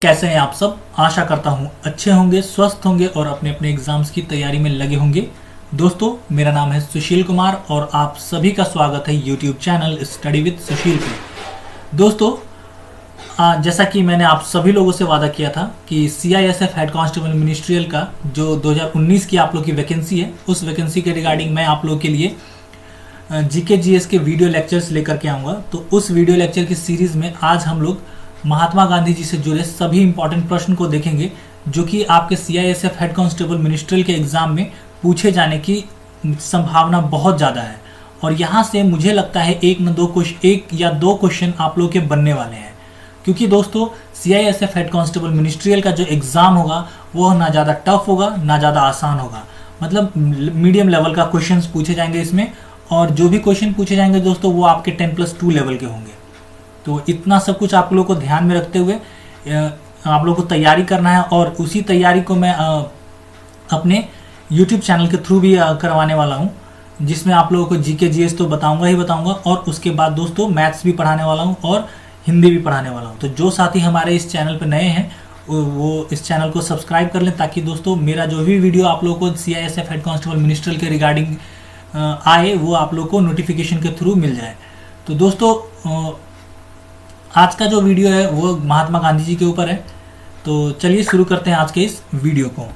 कैसे हैं आप सब। आशा करता हूँ अच्छे होंगे, स्वस्थ होंगे और अपने अपने एग्जाम्स की तैयारी में लगे होंगे। दोस्तों, मेरा नाम है सुशील कुमार और आप सभी का स्वागत है यूट्यूब चैनल स्टडी विद सुशील पे। दोस्तों, जैसा कि मैंने आप सभी लोगों से वादा किया था कि CISF हेड कांस्टेबल मिनिस्ट्रियल का जो 2019 की आप लोग की वैकेंसी है, उस वैकेंसी के रिगार्डिंग मैं आप लोग के लिए GK GS के वीडियो लेक्चर्स लेकर के आऊँगा। तो उस वीडियो लेक्चर की सीरीज़ में आज हम लोग महात्मा गांधी जी से जुड़े सभी इंपॉर्टेंट प्रश्न को देखेंगे जो कि आपके CISF हेड कांस्टेबल मिनिस्ट्रियल के एग्ज़ाम में पूछे जाने की संभावना बहुत ज़्यादा है। और यहाँ से मुझे लगता है एक या दो क्वेश्चन आप लोग के बनने वाले हैं, क्योंकि दोस्तों CISF हेड कांस्टेबल मिनिस्ट्रियल का जो एग्ज़ाम होगा वो ना ज़्यादा टफ होगा ना ज़्यादा आसान होगा। मतलब मीडियम लेवल का क्वेश्चंस पूछे जाएंगे इसमें, और जो भी क्वेश्चन पूछे जाएंगे दोस्तों वो आपके 10+2 लेवल के होंगे। तो इतना सब कुछ आप लोगों को ध्यान में रखते हुए आप लोगों को तैयारी करना है, और उसी तैयारी को मैं अपने YouTube चैनल के थ्रू भी करवाने वाला हूँ, जिसमें आप लोगों को GK GS तो बताऊंगा ही बताऊंगा, और उसके बाद दोस्तों मैथ्स भी पढ़ाने वाला हूँ और हिंदी भी पढ़ाने वाला हूँ। तो जो साथी हमारे इस चैनल पर नए हैं वो इस चैनल को सब्सक्राइब कर लें, ताकि दोस्तों मेरा जो भी वीडियो आप लोगों को CISF हेड कांस्टेबल मिनिस्ट्रियल के रिगार्डिंग आए वो आप लोगों को नोटिफिकेशन के थ्रू मिल जाए। तो दोस्तों, आज का जो वीडियो है वो महात्मा गांधी जी के ऊपर है। तो चलिए शुरू करते हैं आज के इस वीडियो को।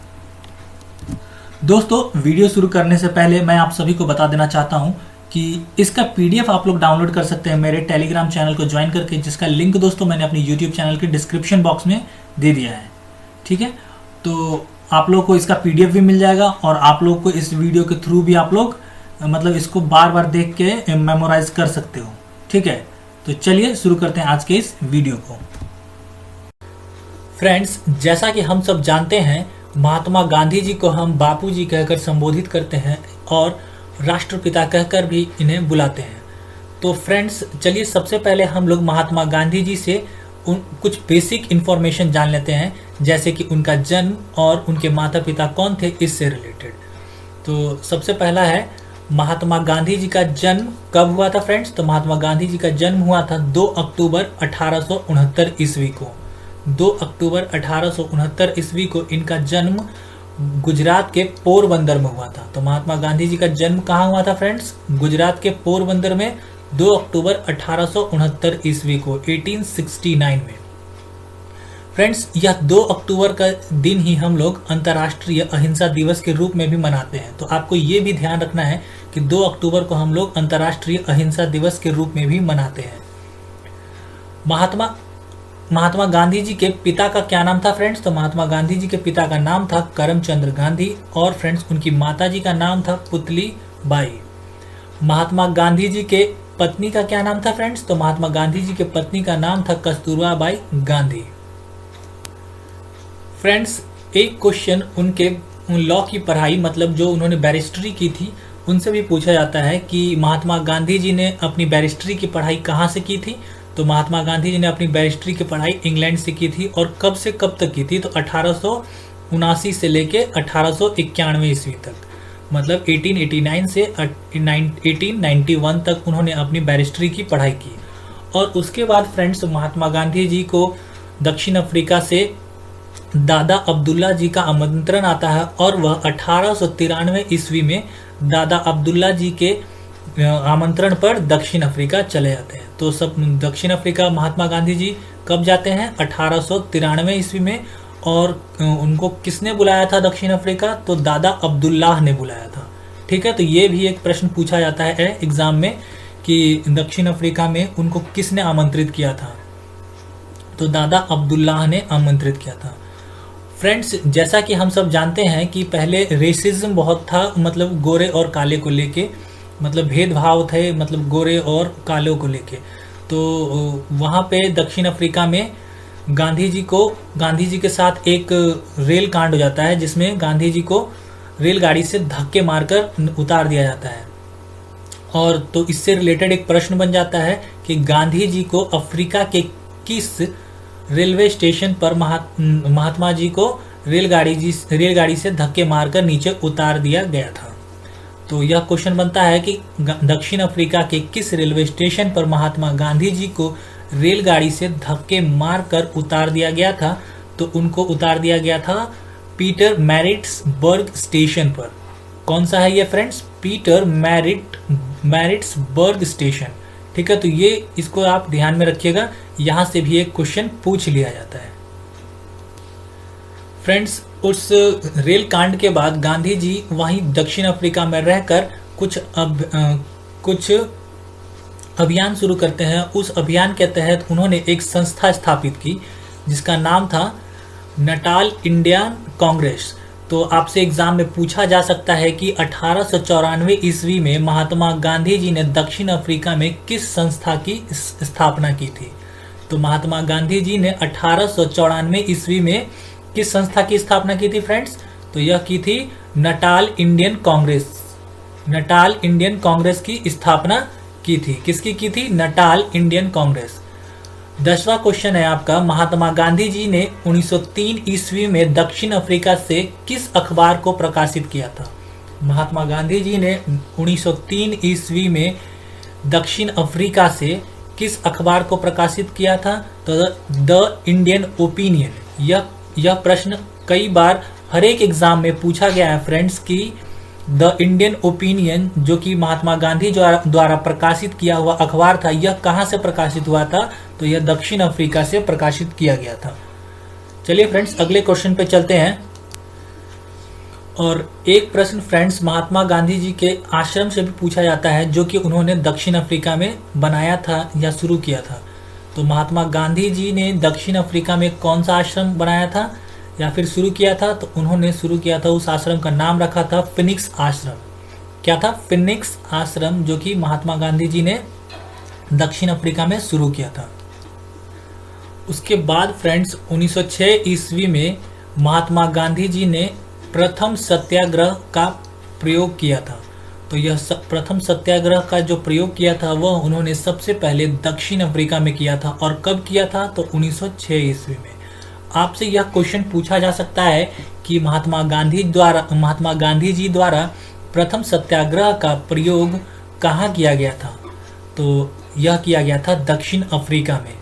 दोस्तों, वीडियो शुरू करने से पहले मैं आप सभी को बता देना चाहता हूं कि इसका PDF आप लोग डाउनलोड कर सकते हैं मेरे टेलीग्राम चैनल को ज्वाइन करके, जिसका लिंक दोस्तों मैंने अपनी YouTube चैनल के डिस्क्रिप्शन बॉक्स में दे दिया है। ठीक है, तो आप लोग को इसका PDF भी मिल जाएगा, और आप लोग को इस वीडियो के थ्रू भी आप लोग मतलब इसको बार बार देख के मेमोराइज कर सकते हो। ठीक है, तो चलिए शुरू करते हैं आज के इस वीडियो को। फ्रेंड्स, जैसा कि हम सब जानते हैं, महात्मा गांधी जी को हम बापू जी कहकर संबोधित करते हैं और राष्ट्रपिता कहकर भी इन्हें बुलाते हैं। तो फ्रेंड्स, चलिए सबसे पहले हम लोग महात्मा गांधी जी से कुछ बेसिक इन्फॉर्मेशन जान लेते हैं, जैसे कि उनका जन्म और उनके माता पिता कौन थे, इससे रिलेटेड। तो सबसे पहला है महात्मा गांधी जी का जन्म कब हुआ था फ्रेंड्स। तो महात्मा गांधी जी का जन्म हुआ था 2 अक्टूबर 1869 ईस्वी को। 2 अक्टूबर 1869 ईस्वी को इनका जन्म गुजरात के पोरबंदर में हुआ था। तो महात्मा गांधी जी का जन्म कहाँ हुआ था फ्रेंड्स? गुजरात के पोरबंदर में 2 अक्टूबर 1869 ईस्वी को, 1869 में। फ्रेंड्स, यह 2 अक्टूबर का दिन ही हम लोग अंतर्राष्ट्रीय अहिंसा दिवस के रूप में भी मनाते हैं। तो आपको ये भी ध्यान रखना है कि 2 अक्टूबर को हम लोग अंतर्राष्ट्रीय अहिंसा दिवस के रूप में भी मनाते हैं। महात्मा गांधी जी के पिता का क्या नाम था फ्रेंड्स? तो महात्मा गांधी जी के पिता का नाम था करमचंद गांधी, और फ्रेंड्स उनकी माता जी का नाम था पुतली बाई। महात्मा गांधी जी के पत्नी का क्या नाम था फ्रेंड्स? तो महात्मा गांधी जी के पत्नी का नाम था कस्तूरबा बाई गांधी। फ्रेंड्स, एक क्वेश्चन उन लॉ की पढ़ाई, मतलब जो उन्होंने बैरिस्ट्री की थी, उनसे भी पूछा जाता है कि महात्मा गांधी जी ने अपनी बैरिस्ट्री की पढ़ाई कहाँ से की थी। तो महात्मा गांधी जी ने अपनी बैरिस्ट्री की पढ़ाई इंग्लैंड से की थी, और कब से कब तक की थी? तो 1879 से लेके 1891 ईस्वी तक, मतलब 1889 से 1891 तक उन्होंने अपनी बैरिस्ट्री की पढ़ाई की। और उसके बाद फ्रेंड्स, महात्मा गांधी जी को दक्षिण अफ्रीका से दादा अब्दुल्ला जी का आमंत्रण आता है, और वह 1893 ईस्वी में दादा अब्दुल्ला जी के आमंत्रण पर दक्षिण अफ्रीका चले जाते हैं। तो सब दक्षिण अफ्रीका महात्मा गांधी जी कब जाते हैं? 1893 ईस्वी में। और उनको किसने बुलाया था दक्षिण अफ्रीका? तो दादा अब्दुल्लाह ने बुलाया था। ठीक है, तो ये भी एक प्रश्न पूछा जाता है एग्जाम में कि दक्षिण अफ्रीका में उनको किसने आमंत्रित किया था? तो दादा अब्दुल्लाह ने आमंत्रित किया था। फ्रेंड्स, जैसा कि हम सब जानते हैं कि पहले रेसिज्म बहुत था, मतलब गोरे और काले को लेके, मतलब भेदभाव थे, मतलब गोरे और कालों को लेके। तो वहाँ पे दक्षिण अफ्रीका में गांधी जी के साथ एक रेल कांड हो जाता है, जिसमें गांधी जी को रेलगाड़ी से धक्के मारकर उतार दिया जाता है। और तो इससे रिलेटेड एक प्रश्न बन जाता है कि गांधी जी को अफ्रीका के किस रेलवे स्टेशन पर महात्मा जी को रेलगाड़ी से धक्के मारकर नीचे उतार दिया गया था। तो यह क्वेश्चन बनता है कि दक्षिण अफ्रीका के किस रेलवे स्टेशन पर महात्मा गांधी जी को रेलगाड़ी से धक्के मारकर उतार दिया गया था। तो उनको उतार दिया गया था पीटर मैरिट्सबर्ग स्टेशन पर। कौन सा है ये फ्रेंड्स? Peter Maritzburg station. ठीक है, तो ये इसको आप ध्यान में रखिएगा, यहां से भी एक क्वेश्चन पूछ लिया जाता है। फ्रेंड्स, उस रेल कांड के बाद गांधी जी वहीं दक्षिण अफ्रीका में रहकर कुछ अभियान शुरू करते हैं। उस अभियान के तहत उन्होंने एक संस्था स्थापित की जिसका नाम था नटाल इंडियन कांग्रेस। तो आपसे एग्जाम में पूछा जा सकता है कि 1894 ईस्वी में महात्मा गांधी जी ने दक्षिण अफ्रीका में किस संस्था की स्थापना की थी? तो महात्मा गांधी जी ने 1894 ईस्वी में किस संस्था की स्थापना की थी फ्रेंड्स? तो यह की थी Natal Indian Congress. Natal Indian Congress की स्थापना की थी। किसकी की थी? Natal Indian Congress. 10वां क्वेश्चन है आपका, महात्मा गांधी जी ने 1903 ईस्वी में दक्षिण अफ्रीका से किस अखबार को प्रकाशित किया था? महात्मा गांधी जी ने 1903 ईस्वी में दक्षिण अफ्रीका से किस अखबार को प्रकाशित किया था? तो द इंडियन ओपिनियन। यह प्रश्न कई बार हर एक एग्जाम में पूछा गया है फ्रेंड्स कि द इंडियन ओपिनियन जो कि महात्मा गांधी द्वारा प्रकाशित किया हुआ अखबार था, यह कहां से प्रकाशित हुआ था? तो यह दक्षिण अफ्रीका से प्रकाशित किया गया था। चलिए फ्रेंड्स, अगले क्वेश्चन पे चलते हैं। और एक प्रश्न फ्रेंड्स महात्मा गांधी जी के आश्रम से भी पूछा जाता है जो कि उन्होंने दक्षिण अफ्रीका में बनाया था या शुरू किया था। तो महात्मा गांधी जी ने दक्षिण अफ्रीका में कौन सा आश्रम बनाया था या फिर शुरू किया था? तो उन्होंने शुरू किया था, उस आश्रम का नाम रखा था फिनिक्स आश्रम। क्या था? फिनिक्स आश्रम, जो कि महात्मा गांधी जी ने दक्षिण अफ्रीका में शुरू किया था। उसके बाद फ्रेंड्स 1906 ईस्वी में महात्मा गांधी जी ने प्रथम सत्याग्रह का प्रयोग किया था। तो यह प्रथम सत्याग्रह का जो प्रयोग किया था वह उन्होंने सबसे पहले दक्षिण अफ्रीका में किया था। और कब किया था? तो 1906 ईस्वी में। आपसे यह क्वेश्चन पूछा जा सकता है कि महात्मा गांधी जी द्वारा प्रथम सत्याग्रह का प्रयोग कहाँ किया गया था? तो यह किया गया था दक्षिण अफ्रीका में।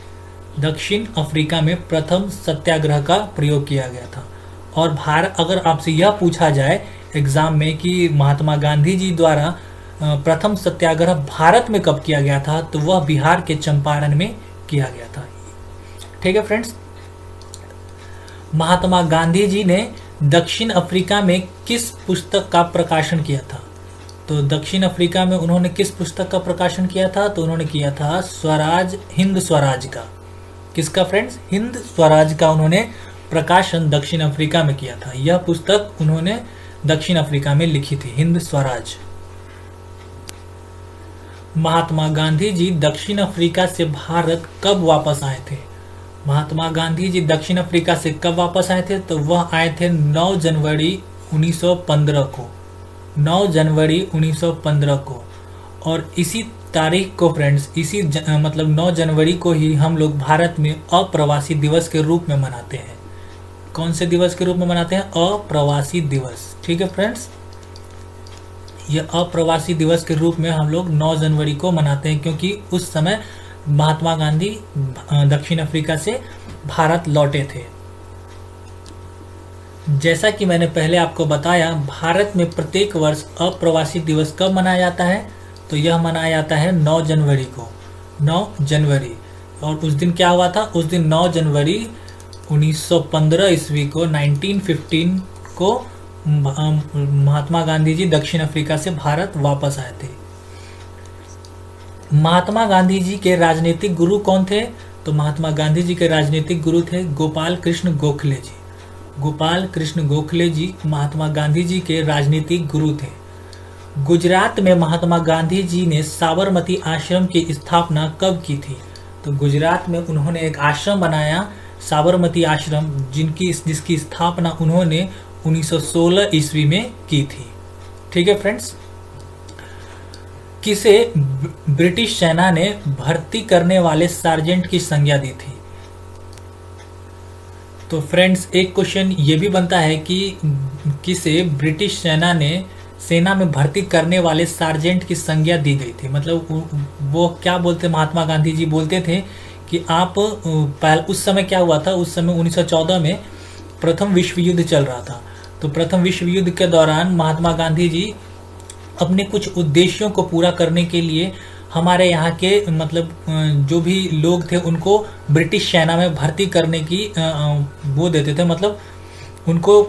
दक्षिण अफ्रीका में प्रथम सत्याग्रह का प्रयोग किया गया था। और अगर आपसे यह पूछा जाए एग्जाम में कि महात्मा गांधी जी द्वारा प्रथम सत्याग्रह भारत में कब किया गया था, तो वह बिहार के चंपारण में किया गया था। ठीक है फ्रेंड्स, महात्मा गांधी जी ने दक्षिण अफ्रीका में किस पुस्तक का प्रकाशन किया था? तो दक्षिण अफ्रीका में उन्होंने किस पुस्तक का प्रकाशन किया था? तो उन्होंने किया था स्वराज, हिंद स्वराज का। किसका फ्रेंड्स? हिंद स्वराज का उन्होंने प्रकाशन दक्षिण अफ्रीका में किया था। यह पुस्तक उन्होंने दक्षिण अफ्रीका में लिखी थी, हिंद स्वराज। महात्मा गांधी जी दक्षिण अफ्रीका से भारत कब वापस आए थे? महात्मा गांधी जी दक्षिण अफ्रीका से कब वापस आए थे? तो वह आए थे 9 जनवरी 1915 को। 9 जनवरी 1915 को। और इसी तारीख को फ्रेंड्स, मतलब 9 जनवरी को ही हम लोग भारत में अप्रवासी दिवस के रूप में मनाते हैं। कौन से दिवस के रूप में मनाते हैं? अप्रवासी दिवस। ठीक है फ्रेंड्स, यह अप्रवासी दिवस के रूप में हम लोग 9 जनवरी को मनाते हैं क्योंकि उस समय महात्मा गांधी दक्षिण अफ्रीका से भारत लौटे थे। जैसा कि मैंने पहले आपको बताया, भारत में प्रत्येक वर्ष अप्रवासी दिवस कब मनाया जाता है? तो यह मनाया जाता है 9 जनवरी को। 9 जनवरी। और उस दिन क्या हुआ था? उस दिन 9 जनवरी 1915 ईस्वी को 1915 को महात्मा गांधी जी दक्षिण अफ्रीका से भारत वापस आए थे। महात्मा गांधी जी के राजनीतिक गुरु कौन थे? तो महात्मा गांधी जी के राजनीतिक गुरु थे गोपाल कृष्ण गोखले जी। गोपाल कृष्ण गोखले जी महात्मा गांधी जी के राजनीतिक गुरु थे। गुजरात में महात्मा गांधी जी ने साबरमती आश्रम की स्थापना कब की थी? तो गुजरात में उन्होंने एक आश्रम बनाया, साबरमती आश्रम, जिसकी स्थापना उन्होंने 1916 ईस्वी में की थी। ठीक है फ्रेंड्स, किसे ब्रिटिश सेना ने भर्ती करने वाले सार्जेंट की संज्ञा दी थी? तो फ्रेंड्स, एक क्वेश्चन ये भी बनता है कि किसे ब्रिटिश सेना में भर्ती करने वाले सार्जेंट की संज्ञा दी गई थी। मतलब वो क्या बोलते, महात्मा गांधी जी बोलते थे कि आप उस समय क्या हुआ था, उस समय 1914 में प्रथम विश्व युद्ध चल रहा था। तो प्रथम विश्व युद्ध के दौरान महात्मा गांधी जी अपने कुछ उद्देश्यों को पूरा करने के लिए हमारे यहाँ के मतलब जो भी लोग थे उनको ब्रिटिश सेना में भर्ती करने की वो देते थे, मतलब उनको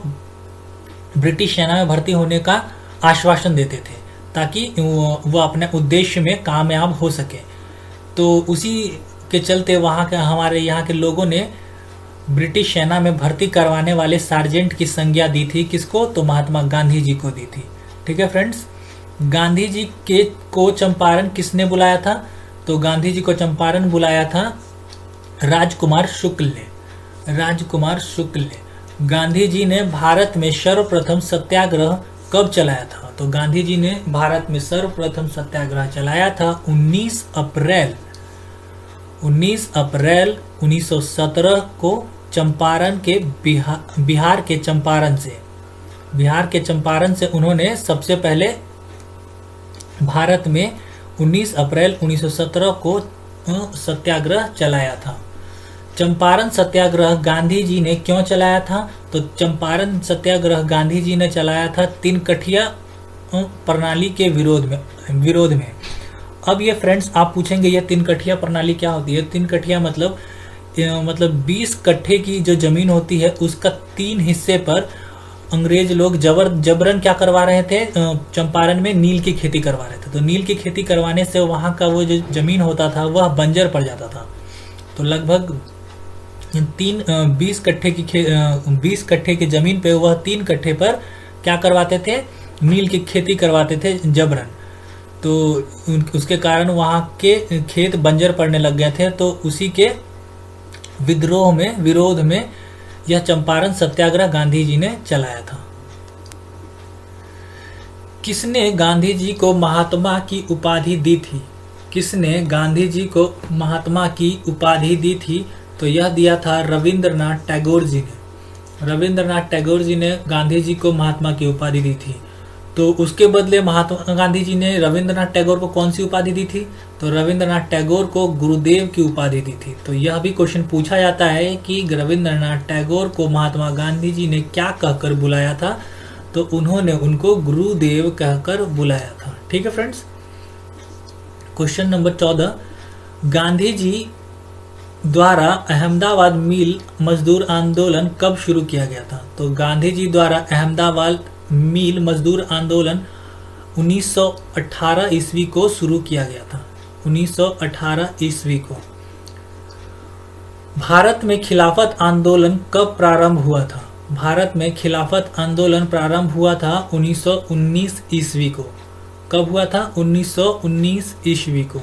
ब्रिटिश सेना में भर्ती होने का आश्वासन देते थे ताकि वो अपने उद्देश्य में कामयाब हो सके। तो उसी के चलते वहाँ के हमारे यहाँ के लोगों ने ब्रिटिश सेना में भर्ती करवाने वाले सार्जेंट की संज्ञा दी थी किसको, तो महात्मा गांधी जी को दी थी। ठीक है फ्रेंड्स, गांधी जी को चंपारण किसने बुलाया था, तो गांधी जी को चंपारण बुलाया था राजकुमार शुक्ल ने। राजकुमार शुक्ल ने। गांधी जी ने भारत में सर्वप्रथम सत्याग्रह कब चलाया था, तो गांधी जी ने भारत में सर्वप्रथम सत्याग्रह चलाया था 19 अप्रैल 1917 को चंपारण के बिहार के चंपारण से उन्होंने सबसे पहले भारत में 19 अप्रैल 1917 को सत्याग्रह चलाया था। चंपारण सत्याग्रह गांधी जी ने क्यों चलाया था, तो चंपारण सत्याग्रह गांधी जी ने चलाया था तीन कठिया प्रणाली के विरोध में। अब ये फ्रेंड्स आप पूछेंगे ये तीन कठिया प्रणाली क्या होती है। तीन कठिया मतलब 20 कट्ठे की जो जमीन होती है उसका 3 हिस्से पर अंग्रेज लोग जबरन क्या करवा रहे थे, चंपारण में नील की खेती करवा रहे थे। तो नील की खेती करवाने से वहाँ का वो जो जमीन होता था वह बंजर पड़ जाता था। तो लगभग 20 कट्ठे की जमीन पे वह 3 कट्ठे पर क्या करवाते थे, नील की खेती करवाते थे जबरन। तो उसके कारण वहाँ के खेत बंजर पड़ने लग गए थे। तो उसी के विरोध में यह चंपारण सत्याग्रह गांधी जी ने चलाया था। किसने गांधी जी को महात्मा की उपाधि दी थी, किसने गांधी जी को महात्मा की उपाधि दी थी, तो यह दिया था रविंद्रनाथ टैगोर जी ने। रविंद्रनाथ टैगोर जी ने गांधी जी को महात्मा की उपाधि दी थी। तो उसके बदले महात्मा गांधी जी ने रविंद्रनाथ टैगोर को कौन सी उपाधि दी थी, तो रविंद्रनाथ टैगोर को गुरुदेव की उपाधि दी थी। तो यह भी क्वेश्चन पूछा जाता है कि रविंद्रनाथ टैगोर को महात्मा गांधी जी ने क्या कहकर बुलाया था, तो उन्होंने उनको गुरुदेव कहकर बुलाया था। ठीक है friends. Question number 14, Gandhi ji द्वारा अहमदाबाद मिल मजदूर आंदोलन कब शुरू किया गया था, तो गांधी जी द्वारा अहमदाबाद मिल मजदूर आंदोलन 1918 ईस्वी को शुरू किया गया था। 1918 ईस्वी को। भारत में खिलाफत आंदोलन कब प्रारंभ हुआ था, भारत में खिलाफत आंदोलन प्रारंभ हुआ था 1919 ईस्वी को। कब हुआ था, 1919 ईस्वी को।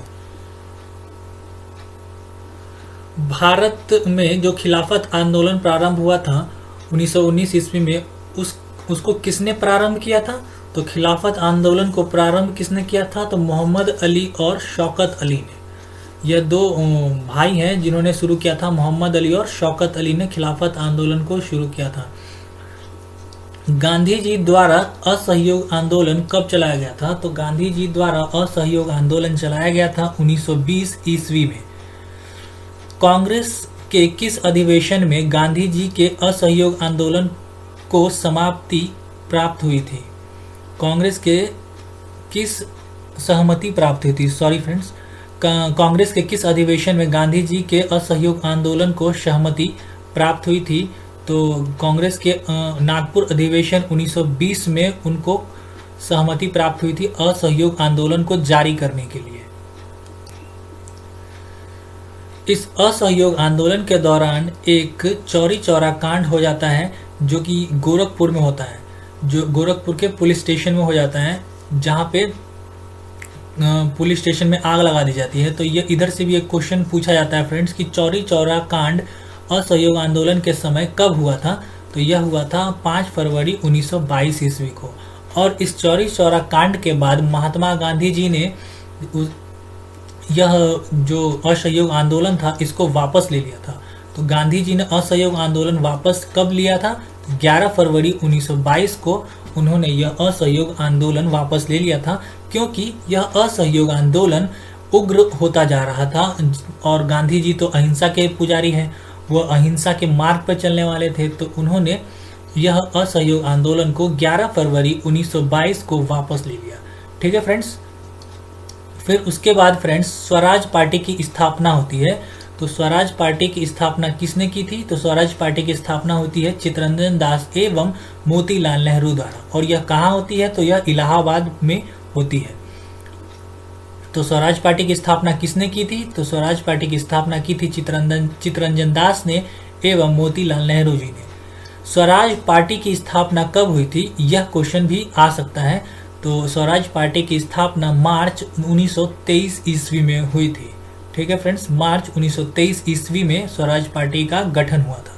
भारत में जो खिलाफत आंदोलन प्रारंभ हुआ था 1919 ईस्वी में, उसको किसने प्रारंभ किया था, तो खिलाफत आंदोलन को प्रारंभ किसने किया था, तो मोहम्मद अली और शौकत अली ने। यह दो भाई हैं जिन्होंने शुरू किया था। मोहम्मद अली और शौकत अली ने खिलाफत आंदोलन को शुरू किया था। गांधी जी द्वारा असहयोग आंदोलन कब चलाया गया था, तो गांधी जी द्वारा असहयोग आंदोलन चलाया गया था 1920 ईस्वी में। कांग्रेस के किस अधिवेशन में गांधी जी के असहयोग आंदोलन को समाप्ति प्राप्त हुई थी, कांग्रेस के किस सहमति प्राप्त हुई थी, सॉरी फ्रेंड्स, कांग्रेस के किस अधिवेशन में गांधी जी के असहयोग आंदोलन को सहमति प्राप्त हुई थी, तो कांग्रेस के नागपुर अधिवेशन 1920 में उनको सहमति प्राप्त हुई थी असहयोग आंदोलन को जारी करने के लिए। इस असहयोग आंदोलन के दौरान एक चौरी चौरा कांड हो जाता है जो कि गोरखपुर में होता है, जो गोरखपुर के पुलिस स्टेशन में हो जाता है, जहाँ पे पुलिस स्टेशन में आग लगा दी जाती है। तो ये इधर से भी एक क्वेश्चन पूछा जाता है फ्रेंड्स कि चौरी चौरा कांड असहयोग आंदोलन के समय कब हुआ था, तो यह हुआ था 5 फरवरी 1922 ईस्वी को। और इस चौरी चौरा कांड के बाद महात्मा गांधी जी ने यह जो असहयोग आंदोलन था इसको वापस ले लिया था। तो गांधी जी ने असहयोग आंदोलन वापस कब लिया था, 11 फरवरी 1922 को उन्होंने यह असहयोग आंदोलन वापस ले लिया था, क्योंकि यह असहयोग आंदोलन उग्र होता जा रहा था। और गांधी जी तो अहिंसा के पुजारी हैं, वो अहिंसा के मार्ग पर चलने वाले थे। तो उन्होंने यह असहयोग आंदोलन को 11 फरवरी 1922 को वापस ले लिया। ठीक है फ्रेंड्स। फिर उसके बाद फ्रेंड्स स्वराज पार्टी की स्थापना होती है। तो स्वराज पार्टी की स्थापना किसने की थी? तो स्वराज पार्टी की स्थापना होती है चित्तरंजन दास एवं मोतीलाल नेहरू द्वारा। और यह कहाँ होती है? तो यह इलाहाबाद में होती है। तो स्वराज पार्टी की स्थापना किसने की थी? तो स्वराज पार्टी की स्थापना की थी चित्तरंजन दास ने एवं मोतीलाल नेहरू जी ने। स्वराज पार्टी की स्थापना कब हुई थी? यह क्वेश्चन भी आ सकता है। तो स्वराज पार्टी की स्थापना मार्च 1923 ईस्वी में हुई थी। ठीक है फ्रेंड्स, मार्च 1923 ईस्वी में स्वराज पार्टी का गठन हुआ था।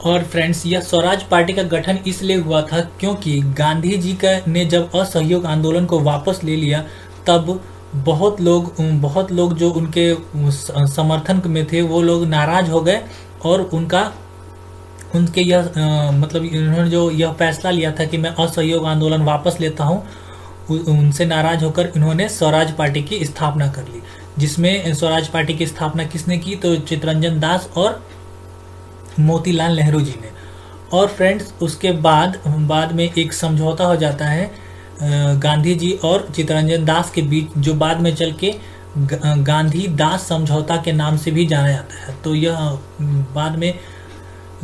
और फ्रेंड्स यह स्वराज पार्टी का गठन इसलिए हुआ था क्योंकि गांधी जी का ने जब असहयोग आंदोलन को वापस ले लिया, तब बहुत लोग जो उनके समर्थन में थे वो लोग नाराज हो गए। और उनके यह मतलब इन्होंने जो यह फैसला लिया था कि मैं असहयोग आंदोलन वापस लेता हूँ, उनसे नाराज होकर इन्होंने स्वराज पार्टी की स्थापना कर ली। जिसमें स्वराज पार्टी की स्थापना किसने की? तो चित्तरंजन दास और मोतीलाल नेहरू जी ने। और फ्रेंड्स उसके बाद में एक समझौता हो जाता है गांधी जी और चित्तरंजन दास के बीच, जो बाद में चल के गांधी दास समझौता के नाम से भी जाना जाता है। तो यह बाद में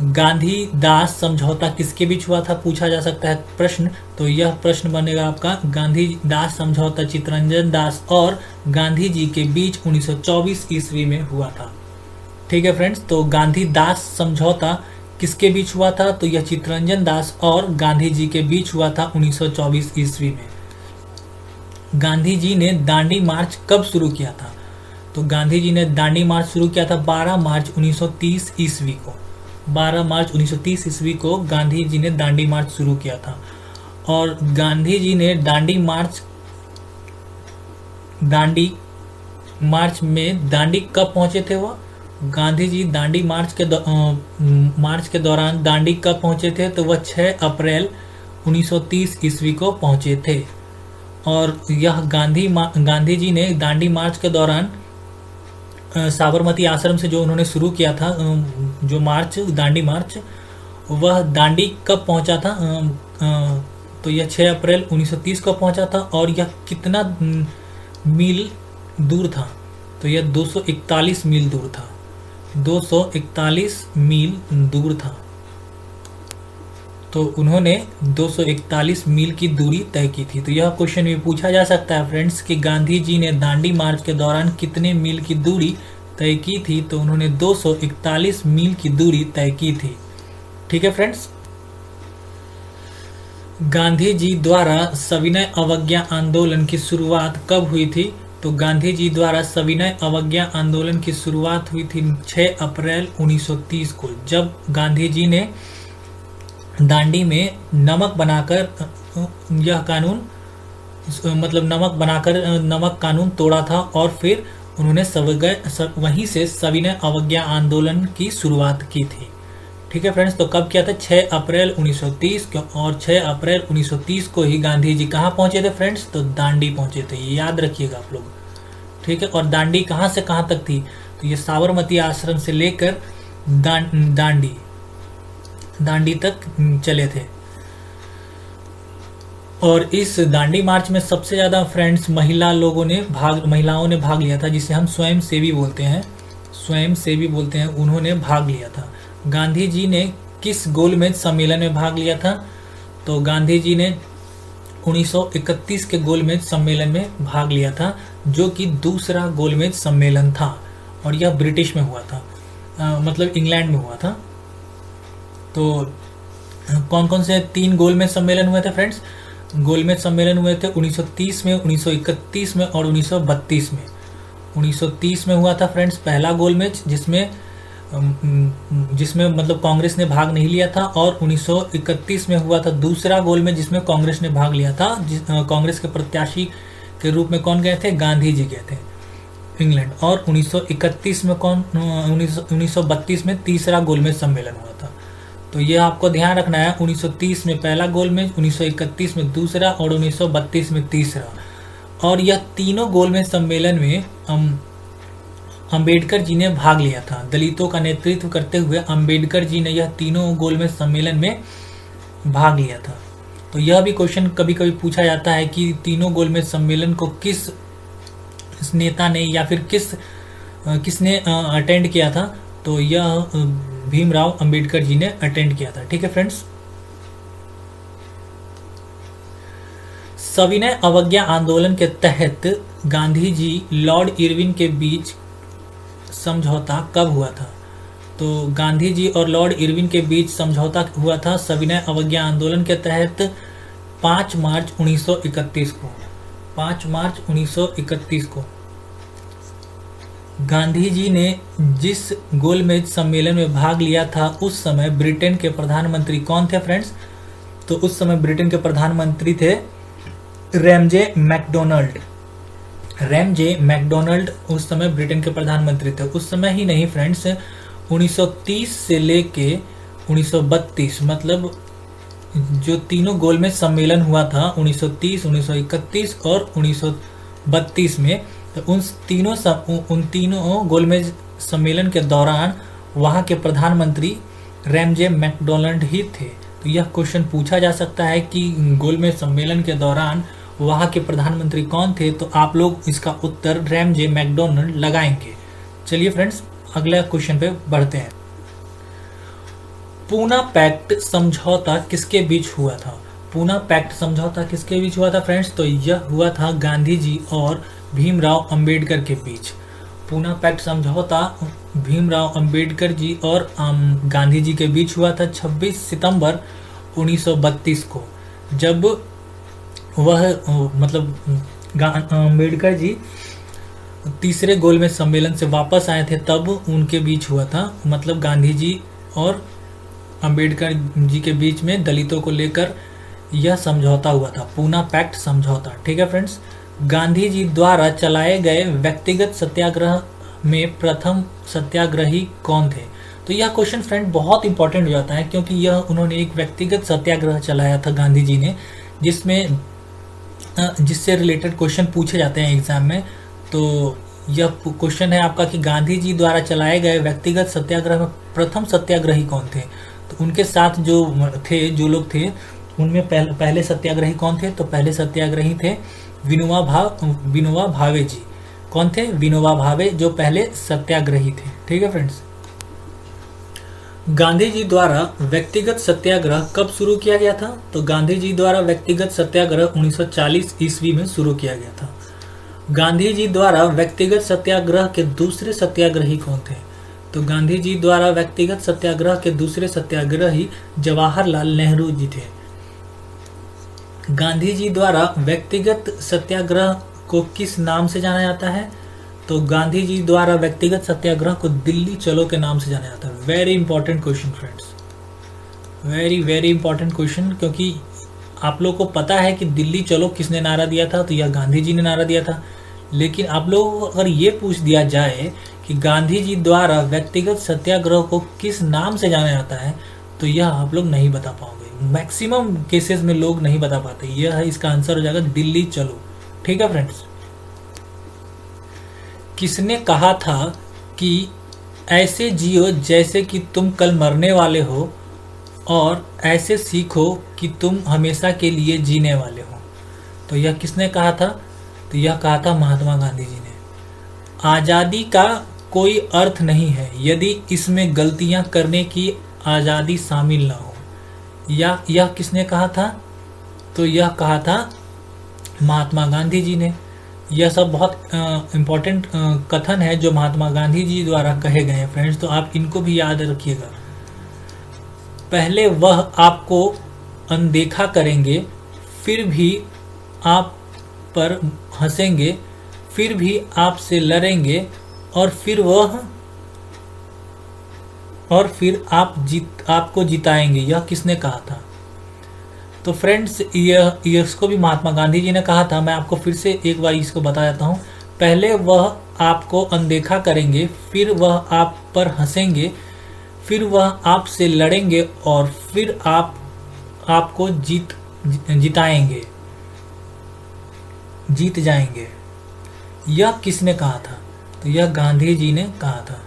गांधी दास समझौता किसके बीच हुआ था, पूछा जा सकता है प्रश्न। तो यह प्रश्न बनेगा आपका, गांधी दास समझौता चित्तरंजन दास और गांधी जी के बीच 1924 ईस्वी में हुआ था। ठीक है फ्रेंड्स, तो गांधी दास समझौता किसके बीच हुआ था? तो यह चित्तरंजन दास और गांधी जी के बीच हुआ था 1924 ईस्वी में। गांधी जी ने दांडी मार्च कब शुरू किया था? तो गांधी जी ने दांडी मार्च शुरू किया था 12 मार्च 1930 ईस्वी को। 12 मार्च 1930 ईस्वी को गांधी जी ने दांडी मार्च शुरू किया था। और गांधी जी ने दांडी मार्च में दांडी कब पहुंचे थे? वो गांधी जी दांडी मार्च के दौरान दांडी कब पहुंचे थे? तो वह 6 अप्रैल 1930 ईस्वी को पहुंचे थे। और यह गांधी जी ने दांडी मार्च के दौरान साबरमती आश्रम से जो उन्होंने शुरू किया था जो मार्च, दांडी मार्च, वह दांडी कब पहुंचा था? तो यह 6 अप्रैल 1930 को पहुंचा था। और यह कितना मील दूर था? तो यह 241 मील दूर था। 241 मील दूर था। तो उन्होंने 241 मील की दूरी तय की थी। तो यह क्वेश्चन भी पूछा जा सकता है फ्रेंड्स कि गांधी जी ने दांडी मार्च के दौरान कितने मील की दूरी तय की थी? तो उन्होंने 241 मील की दूरी तय की थी। ठीक है फ्रेंड्स। गांधी जी द्वारा सविनय अवज्ञा आंदोलन की शुरुआत कब हुई थी? तो गांधी जी द्वारा सविनय अवज्ञा आंदोलन की शुरुआत हुई थी 6 अप्रैल 1930 को, जब गांधी जी ने दांडी में नमक बनाकर यह कानून नमक कानून तोड़ा था। और फिर उन्होंने वहीं से सविनय अवज्ञा आंदोलन की शुरुआत की थी। ठीक है फ्रेंड्स, तो कब किया था? 6 अप्रैल 1930 को। और 6 अप्रैल 1930 को ही गांधी जी कहाँ पहुंचे थे फ्रेंड्स? तो दांडी पहुंचे थे। ये याद रखिएगा आप लोग। ठीक है, और दांडी कहाँ से कहाँ तक थी? तो ये साबरमती आश्रम से लेकर दांडी तक चले थे। और इस दांडी मार्च में सबसे ज्यादा फ्रेंड्स महिलाओं ने भाग लिया था, जिसे हम स्वयंसेवी बोलते हैं। उन्होंने भाग लिया था। गांधी जी ने किस गोलमेज सम्मेलन में भाग लिया था? तो गांधी जी ने 1931 के गोलमेज सम्मेलन में भाग लिया था, जो कि दूसरा गोलमेज सम्मेलन था। और यह ब्रिटिश में हुआ था, मतलब इंग्लैंड में हुआ था। तो कौन कौन से 3 गोलमेज सम्मेलन हुए थे फ्रेंड्स? गोलमेज सम्मेलन हुए थे 1930 में, 1931 में और 1932 में। 1930 में हुआ था फ्रेंड्स पहला गोलमेज, जिसमें मतलब कांग्रेस ने भाग नहीं लिया था। और 1931 में हुआ था दूसरा गोलमेज, जिसमें कांग्रेस ने भाग लिया था। कांग्रेस के प्रत्याशी के रूप में कौन गए थे? गांधी जी गए थे इंग्लैंड। और 1931 में 1932 में तीसरा गोलमेज सम्मेलन हुआ था। तो ये आपको ध्यान रखना है, 1930 में पहला गोलमेज, 1931 में दूसरा और 1932 में तीसरा। और यह तीनों गोलमेज सम्मेलन में अंबेडकर जी ने भाग लिया था। दलितों का नेतृत्व करते हुए अंबेडकर जी ने यह तीनों गोलमेज सम्मेलन में भाग लिया था। तो यह भी क्वेश्चन कभी कभी पूछा जाता है कि तीनों गोलमेज सम्मेलन को किस नेता ने या फिर किसने अटेंड किया था। तो यह भीमराव अंबेडकर जी ने अटेंड किया था। ठीक है फ्रेंड्स। सविनय अवज्ञा आंदोलन के तहत गांधी जी लॉर्ड इरविन के बीच समझौता कब हुआ था। तो गांधी जी और लॉर्ड इरविन के बीच समझौता हुआ था सविनय अवज्ञा आंदोलन के तहत 5 मार्च 1931 को। 5 मार्च 1931 को गांधी जी ने जिस गोलमेज सम्मेलन में भाग लिया था उस समय ब्रिटेन के प्रधानमंत्री कौन थे फ्रेंड्स। तो उस समय ब्रिटेन के प्रधानमंत्री थे रैमजे मैकडोनाल्ड। रैमजे मैकडोनाल्ड उस समय ब्रिटेन के प्रधानमंत्री थे। उस समय ही नहीं फ्रेंड्स, 1930 से लेके 1932 मतलब जो तीनों गोलमेज सम्मेलन हुआ था 1930, 1931 और 1932 में, तो उन तीनों गोलमेज सम्मेलन के दौरान वहाँ के प्रधानमंत्री रैमजे मैकडोनाल्ड ही थे। तो यह क्वेश्चन पूछा जा सकता है कि गोलमेज सम्मेलन के दौरान वहाँ के प्रधानमंत्री कौन थे। तो आप लोग इसका उत्तर रैमजे मैकडोनाल्ड लगाएंगे। चलिए फ्रेंड्स, अगला क्वेश्चन पे बढ़ते हैं। पूना पैक्ट समझौता किसके बीच हुआ था। पूना पैक्ट समझौता किसके बीच हुआ था फ्रेंड्स। तो यह हुआ था गांधी जी और भीमराव अंबेडकर के बीच। पूना पैक्ट समझौता भीमराव अंबेडकर जी और गांधी जी के बीच हुआ था 26 सितंबर 1932 को। जब वह अंबेडकर जी तीसरे गोलमेज सम्मेलन से वापस आए थे तब उनके बीच हुआ था। मतलब गांधी जी और अंबेडकर जी के बीच में दलितों को लेकर यह समझौता हुआ था, पूना पैक्ट समझौता। ठीक है फ्रेंड्स। गांधी जी द्वारा चलाए गए व्यक्तिगत सत्याग्रह में प्रथम सत्याग्रही कौन थे। तो यह क्वेश्चन फ्रेंड बहुत इंपॉर्टेंट हो जाता है क्योंकि यह उन्होंने एक व्यक्तिगत सत्याग्रह चलाया था गांधी जी ने, जिससे रिलेटेड क्वेश्चन पूछे जाते हैं एग्जाम में। तो यह क्वेश्चन है आपका कि गांधी जी द्वारा चलाए गए व्यक्तिगत सत्याग्रह में प्रथम सत्याग्रही कौन थे। तो उनके साथ जो लोग थे उनमें पहले सत्याग्रही कौन थे। तो पहले सत्याग्रही थे विनोबा भावे जी। कौन थे। विनोबा भावे जो पहले सत्याग्रही थे। ठीक है फ्रेंड्स। गांधी जी द्वारा व्यक्तिगत सत्याग्रह कब शुरू किया गया था। तो गांधी जी द्वारा व्यक्तिगत सत्याग्रह 1940 ईस्वी में शुरू किया गया था। गांधी जी द्वारा व्यक्तिगत सत्याग्रह के दूसरे सत्याग्रही कौन थे। तो गांधी जी द्वारा व्यक्तिगत सत्याग्रह के दूसरे सत्याग्रही जवाहरलाल नेहरू जी थे। गांधी जी द्वारा व्यक्तिगत सत्याग्रह को किस नाम से जाना जाता है। तो गांधी जी द्वारा व्यक्तिगत सत्याग्रह को दिल्ली चलो के नाम से जाना जाता है। Very important question friends, very very important question, क्योंकि आप लोग को पता है कि दिल्ली चलो किसने नारा दिया था। तो यह गांधी जी ने नारा दिया था। लेकिन आप लोगों को अगर ये पूछ दिया जाए कि गांधी जी द्वारा व्यक्तिगत सत्याग्रह को किस नाम से जाना जाता है तो यह आप लोग नहीं बता पाओगे। मैक्सिमम केसेस में लोग नहीं बता पाते। यह है इसका आंसर हो जाएगा दिल्ली चलो। ठीक है फ्रेंड्स। किसने कहा था कि ऐसे जियो जैसे कि तुम कल मरने वाले हो और ऐसे सीखो कि तुम हमेशा के लिए जीने वाले हो। तो यह किसने कहा था। तो यह कहा था महात्मा गांधी जी ने। आज़ादी का कोई अर्थ नहीं है यदि इसमें गलतियां करने की आज़ादी शामिल ना हो। यह किसने कहा था। तो यह कहा था महात्मा गांधी जी ने। यह सब बहुत इम्पोर्टेंट कथन है जो महात्मा गांधी जी द्वारा कहे गए हैं फ्रेंड्स। तो आप इनको भी याद रखिएगा। पहले वह आपको अनदेखा करेंगे, फिर भी आप पर हंसेंगे, फिर भी आपसे लड़ेंगे और फिर आपको जिताएंगे। यह किसने कहा था। तो फ्रेंड्स इसको भी महात्मा गांधी जी ने कहा था। मैं आपको फिर से एक बार इसको बता देता हूँ। पहले वह आपको अनदेखा करेंगे, फिर वह आप पर हंसेंगे, फिर वह आपसे लड़ेंगे और फिर आपको जिताएंगे। जीत जाएंगे, यह किसने कहा था? तो यह गांधी जी ने कहा था।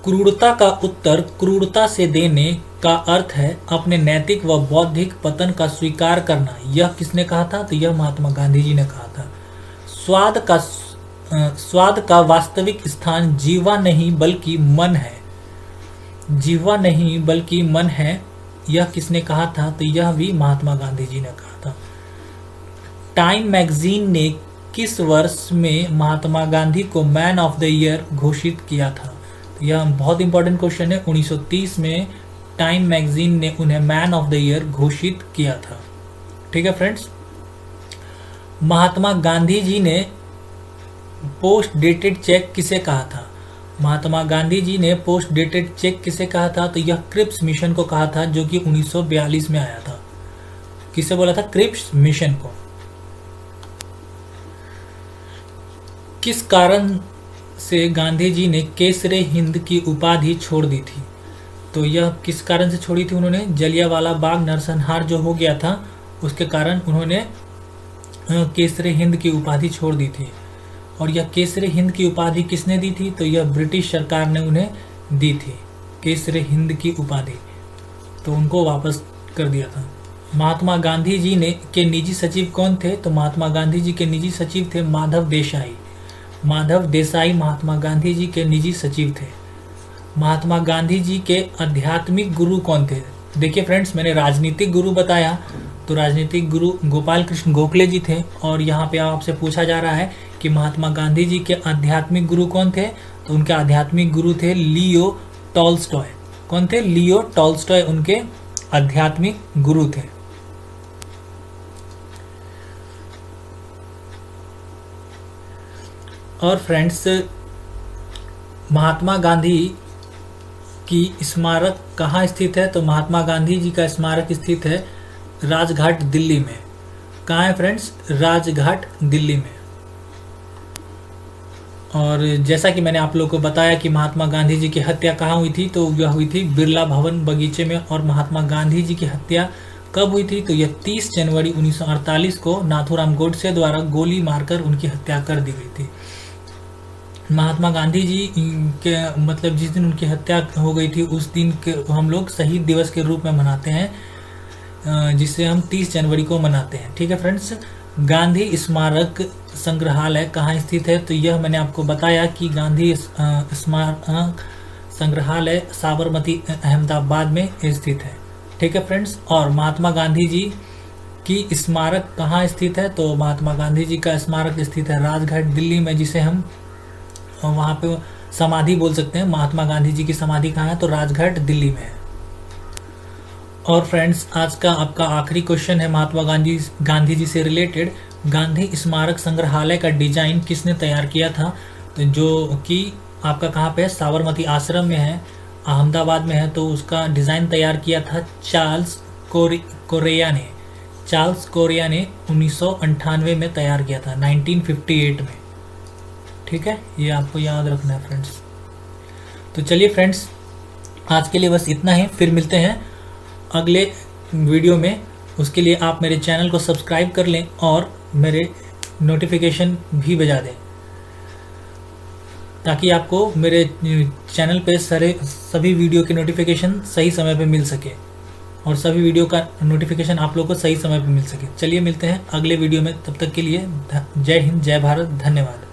क्रूरता का उत्तर क्रूरता से देने का अर्थ है अपने नैतिक व बौद्धिक पतन का स्वीकार करना, यह किसने कहा था? तो यह महात्मा गांधी जी ने कहा था। स्वाद का वास्तविक स्थान जीवा नहीं बल्कि मन है, जीवा नहीं बल्कि मन है, यह किसने कहा था? तो यह भी महात्मा गांधी जी ने कहा था। टाइम मैगजीन ने किस वर्ष में महात्मा गांधी को मैन ऑफ द ईयर घोषित किया था? तो यह बहुत इंपॉर्टेंट क्वेश्चन है। 1930 में टाइम मैगजीन ने उन्हें मैन ऑफ द ईयर घोषित किया था। ठीक है फ्रेंड्स। महात्मा गांधी जी ने पोस्ट डेटेड चेक किसे कहा था? महात्मा गांधी जी ने पोस्ट डेटेड चेक किसे कहा था? तो यह क्रिप्स मिशन को कहा था, जो कि 1942 में आया था। किसे बोला था? क्रिप्स मिशन को। किस कारण से गांधी जी ने केसरे हिंद की उपाधि छोड़ दी थी? तो यह किस कारण से छोड़ी थी उन्होंने? जलियांवाला बाग नरसंहार जो हो गया था उसके कारण उन्होंने केसरे हिंद की उपाधि छोड़ दी थी। और यह केसरे हिंद की उपाधि किसने दी थी? तो यह ब्रिटिश सरकार ने उन्हें दी थी, केसरे हिंद की उपाधि, तो उनको वापस कर दिया था। महात्मा गांधी जी ने के निजी सचिव कौन थे? तो महात्मा गांधी जी के निजी सचिव थे माधव देसाई। माधव देसाई महात्मा गांधी जी के निजी सचिव थे। महात्मा गांधी जी के आध्यात्मिक गुरु कौन थे? देखिए फ्रेंड्स, मैंने राजनीतिक गुरु बताया, तो राजनीतिक गुरु गोपाल कृष्ण गोखले जी थे। और यहाँ पे आपसे पूछा जा रहा है कि महात्मा गांधी जी के आध्यात्मिक गुरु कौन थे? तो उनके आध्यात्मिक गुरु थे लियो टॉल्स्टॉय। कौन थे? लियो टॉल्स्टॉय उनके आध्यात्मिक गुरु थे। और फ्रेंड्स, महात्मा गांधी की स्मारक कहाँ स्थित है? तो महात्मा गांधी जी का स्मारक स्थित है राजघाट दिल्ली में। कहाँ है फ्रेंड्स? राजघाट दिल्ली में। और जैसा कि मैंने आप लोगों को बताया कि महात्मा गांधी जी की हत्या कहाँ हुई थी, तो यह हुई थी बिरला भवन बगीचे में। और महात्मा गांधी जी की हत्या कब हुई थी? तो यह 30 जनवरी 1948 को नाथूराम गोडसे द्वारा गोली मारकर उनकी हत्या कर दी गई थी। महात्मा गांधी जी के मतलब जिस दिन उनकी हत्या हो गई थी उस दिन के हम लोग शहीद दिवस के रूप में मनाते हैं, जिसे हम 30 जनवरी को मनाते हैं। ठीक है फ्रेंड्स। गांधी स्मारक संग्रहालय कहाँ स्थित है? तो यह मैंने आपको बताया कि गांधी स्मारक संग्रहालय साबरमती अहमदाबाद में स्थित है। ठीक है फ्रेंड्स। और महात्मा गांधी जी की स्मारक कहाँ स्थित है? तो महात्मा गांधी जी का स्मारक स्थित है राजघाट दिल्ली में, जिसे हम वहाँ पे समाधि बोल सकते हैं। महात्मा गांधी जी की समाधि कहाँ है? तो राजघाट दिल्ली में है। और फ्रेंड्स, आज का आपका आखिरी क्वेश्चन है महात्मा गांधी जी से रिलेटेड। गांधी स्मारक संग्रहालय का डिजाइन किसने तैयार किया था? तो जो कि आपका कहाँ पे है? साबरमती आश्रम में है, अहमदाबाद में है। तो उसका डिजाइन तैयार किया था चार्ल्स कोरिया ने। चार्ल्स कोरिया ने 1998 में तैयार किया था, 1958 में। ठीक है, ये आपको याद रखना है फ्रेंड्स। तो चलिए फ्रेंड्स, आज के लिए बस इतना ही। फिर मिलते हैं अगले वीडियो में। उसके लिए आप मेरे चैनल को सब्सक्राइब कर लें और मेरे नोटिफिकेशन भी बजा दें, ताकि आपको मेरे चैनल पे सभी वीडियो के नोटिफिकेशन सही समय पे मिल सके और सभी वीडियो का नोटिफिकेशन आप लोग को सही समय पे मिल सके। चलिए मिलते हैं अगले वीडियो में। तब तक के लिए जय हिंद, जय भारत, धन्यवाद।